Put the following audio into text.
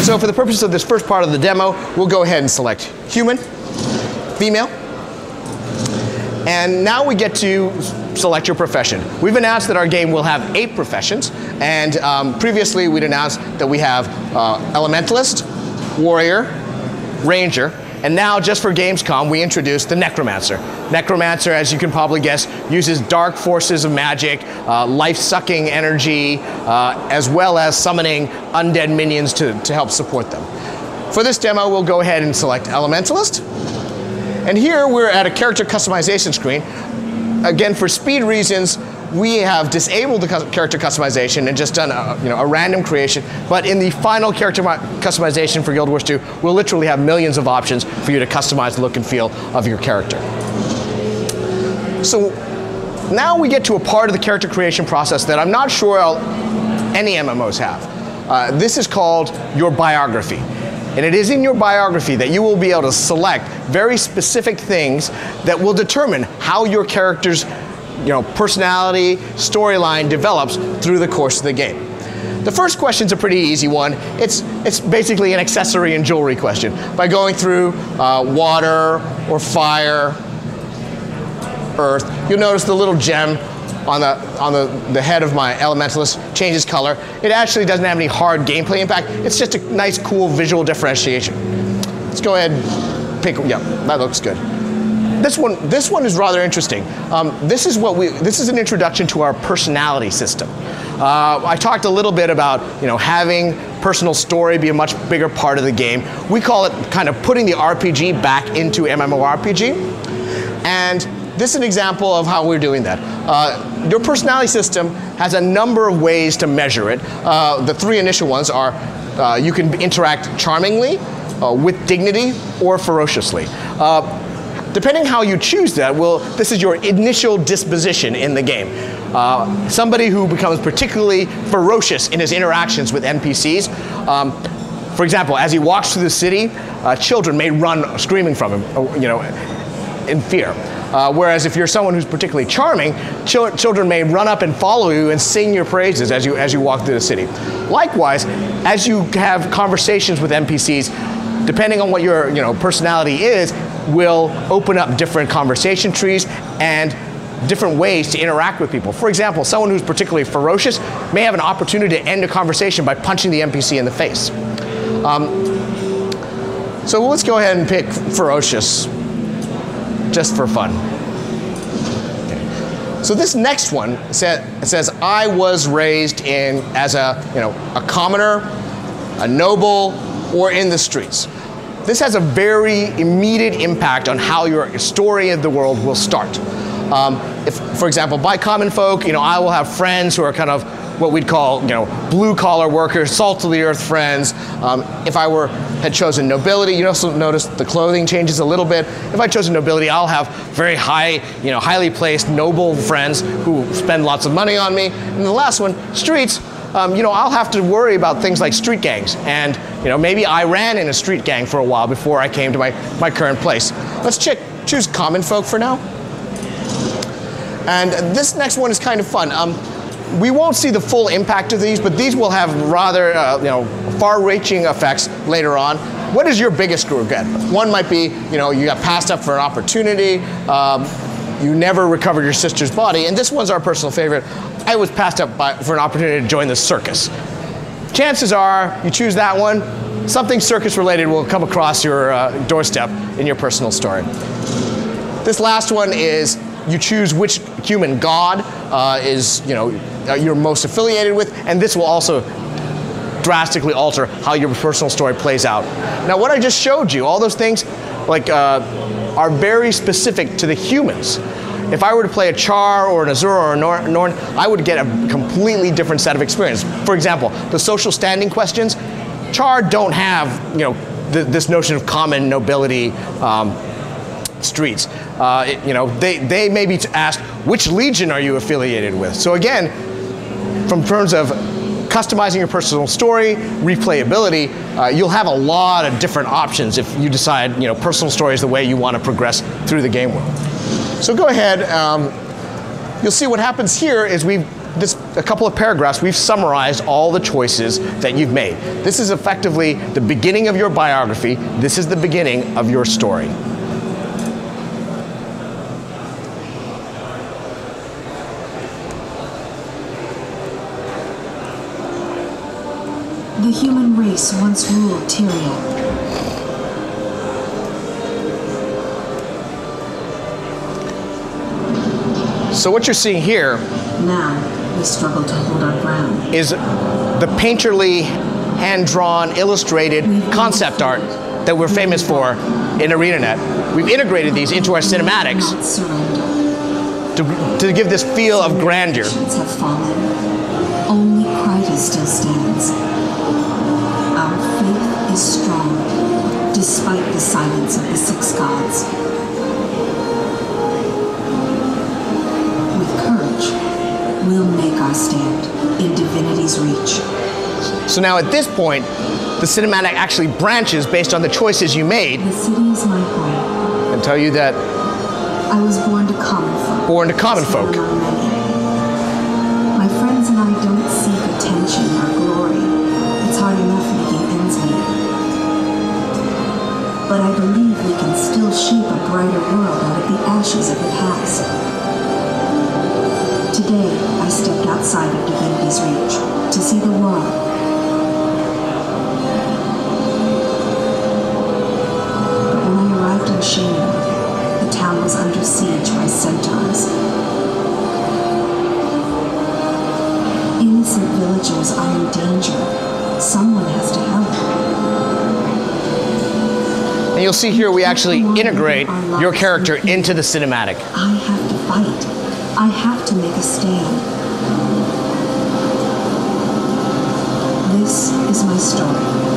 So for the purpose of this first part of the demo, we'll go ahead and select human, female, and now we get to select your profession. We've announced that our game will have 8 professions, and previously we'd announced that we have elementalist, warrior, ranger, and now just for Gamescom we introduced the necromancer. Necromancer, as you can probably guess, uses dark forces of magic, life-sucking energy, as well as summoning undead minions to help support them. For this demo we'll go ahead and select elementalist. And here we're at a character customization screen. Again, for speed reasons, we have disabled the character customization and just done a random creation. But in the final character customization for Guild Wars 2, we'll literally have millions of options for you to customize the look and feel of your character. So now we get to a part of the character creation process that I'm not sure any MMOs have. This is called your biography. And it is in your biography that you will be able to select very specific things that will determine how your character's personality, storyline develops through the course of the game. The first question is a pretty easy one. It's basically an accessory and jewelry question. By going through water or fire, earth, you'll notice the little gem on the head of my elementalist changes color. It actually doesn't have any hard gameplay impact. It's just a nice, cool visual differentiation. Let's go ahead and pick. Yeah, that looks good. This one is rather interesting. This is an introduction to our personality system. I talked a little bit about having personal story be a much bigger part of the game. We call it kind of putting the RPG back into MMORPG, and this is an example of how we're doing that. Your personality system has a number of ways to measure it. The 3 initial ones are you can interact charmingly, with dignity, or ferociously. Depending how you choose that, this is your initial disposition in the game. Somebody who becomes particularly ferocious in his interactions with NPCs. For example, as he walks through the city, children may run screaming from him, in fear. Whereas if you're someone who's particularly charming, children may run up and follow you and sing your praises as you walk through the city. Likewise, as you have conversations with NPCs, depending on what your personality is, will open up different conversation trees and different ways to interact with people. For example, someone who's particularly ferocious may have an opportunity to end a conversation by punching the NPC in the face. So let's go ahead and pick ferocious, just for fun. Okay. So this next one says I was raised as a commoner, a noble, or in the streets. This has a very immediate impact on how your story of the world will start. If, for example, by common folk, I will have friends who are kind of what we'd call, blue-collar workers, salt-of-the-earth friends. If I had chosen nobility, you also notice the clothing changes a little bit. If I chose nobility, I'll have very high, highly placed, noble friends who spend lots of money on me. And the last one, streets. I'll have to worry about things like street gangs, and maybe I ran in a street gang for a while before I came to my current place. Let's choose common folk for now. And this next one is kind of fun. We won't see the full impact of these, but these will have rather far-reaching effects later on. What is your biggest regret? One might be you got passed up for an opportunity. You never recovered your sister's body, and this one's our personal favorite. I was passed up for an opportunity to join the circus. Chances are, you choose that one, something circus-related will come across your doorstep in your personal story. This last one is you choose which human god you're most affiliated with, and this will also drastically alter how your personal story plays out. Now, what I just showed you, all those things, are very specific to the humans. If I were to play a Char or an Azura or a Norn, I would get a completely different set of experience. For example, the social standing questions, Char don't have this notion of common nobility streets. They may be asked, which legion are you affiliated with? So again, from terms of customizing your personal story, replayability, you'll have a lot of different options if you decide personal story is the way you want to progress through the game world. So go ahead. You'll see what happens here is we've a couple of paragraphs, we've summarized all the choices that you've made. This is effectively the beginning of your biography. This is the beginning of your story. The human race once ruled Tyria. So what you're seeing here Now we struggle to hold our ground. is the painterly, hand-drawn, illustrated concept art that we're famous for in ArenaNet. We've integrated these into our cinematics Not surrender. to give this feel of grandeur. Nations have fallen. Only Kryta still stands. Our faith is strong, despite the silence of the six gods. With courage, we'll make our stand in divinity's reach. So now at this point, the cinematic actually branches based on the choices you made The city is my home. and tell you that I was born to common folk. Born to common As one folk. among many. My friends and I don't seek attention or glory. It's hard enough making ends meet. But I believe we can still shape a brighter world out of the ashes of the past. Today, I stepped outside of divinity's reach to see the world. But when I arrived in Shane, the town was under siege by centaurs. Innocent villagers are in danger. Someone has to help. and you'll see here we actually integrate your character into the cinematic. I have to fight. I have to make a stand. This is my story.